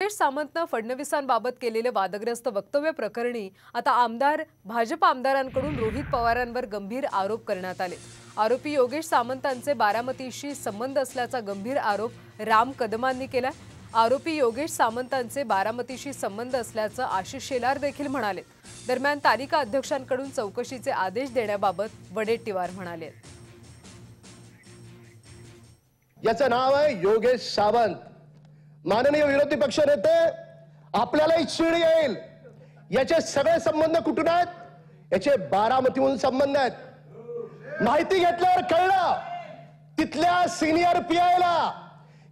योगेश सामंतने फडणवीसांबाबत केलेले वादग्रस्त वक्तव्य प्रकरणी आता भाजप आमदारांकडून रोहित पवारांवर गंभीर आरोप करण्यात आले। आरोपी योगेश सामंतांचे बारामतीशी संबंध असल्याचा गंभीर आरोप राम कदमांनी केला। आरोपी योगेश सामंतांचे बारामतीशी संबंध असल्याचं आशिष शेलार देखील म्हणाले। दरम्यान तालिका अध्यक्षांकडून चौकशीचे आदेश देण्याबाबत वडेट्टीवार म्हणाले। याचं नाव आहे योगेश सावंत। माननीय विरोधी पक्षनेते, आपल्यालाही चीड येईल, याचे सगळे संबंध कुठून आहेत? याचे बारामतीहून संबंध आहेत। माहिती घेतल्यावर कळलं, तिथल्या सिनियर पीआयला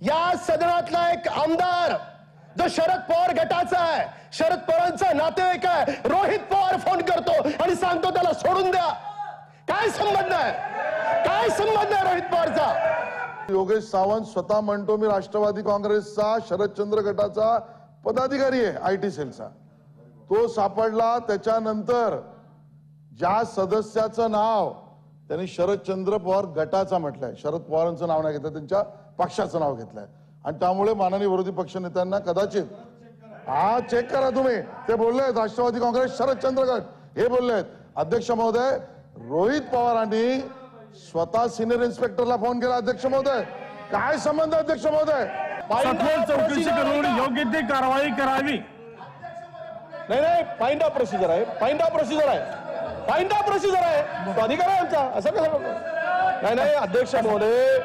या सदनातला एक आमदार जो शरद पवार गटाचा आहे, शरद पवारांचा नातेवाईक आहे, रोहित पवार फोन करतो आणि सांगतो त्याला सोडून द्या। काय संबंध आहे? काय संबंध आहे रोहित पवारचा? योगेश सावंत स्वतः म्हणतो मी राष्ट्रवादी काँग्रेसचा शरदचंद्र गटाचा पदाधिकारी आहे, आयटी सेलचा। तो सापडला त्याच्यानंतर ज्या सदस्याचं नाव त्यांनी शरदचंद्र पवार गटाचा म्हटलंय, शरद पवारांचं नाव नाही घेतलं, त्यांच्या पक्षाचं नाव घेतलंय। आणि त्यामुळे माननीय विरोधी पक्षनेत्यांना कदाचित चेक करा तुम्ही, ते बोलले राष्ट्रवादी काँग्रेस शरदचंद्र गट हे बोलले। अध्यक्ष महोदय, रोहित पवारांनी स्वतः सिनियर इन्स्पेक्टरला फोन केला। अध्यक्ष महोदय, काय संबंध? अध्यक्ष महोदय, सखोल चौकशी करून योग्य ती कारवाई करावी। नाही, फाइंड आउट प्रोसिजर आहे, फाइंड आउट प्रोसिजर आहे, फाइंड आउट प्रोसिजर आहे, तो अधिकार आहे आमचा। असं कसं? नाही, अध्यक्ष महोदय,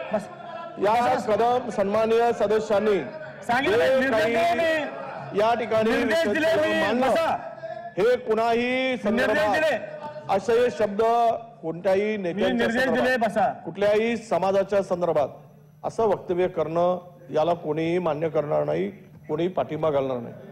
या कदम सन्माननीय सदस्यांनी या ठिकाणी हे कुणाही संदर्भात असे शब्द कोणत्याही नेत्यांच्या कुठल्याही समाजाच्या संदर्भात असं वक्तव्य करणं याला कोणीही मान्य करणार नाही, कोणीही पाठिंबा घालणार नाही।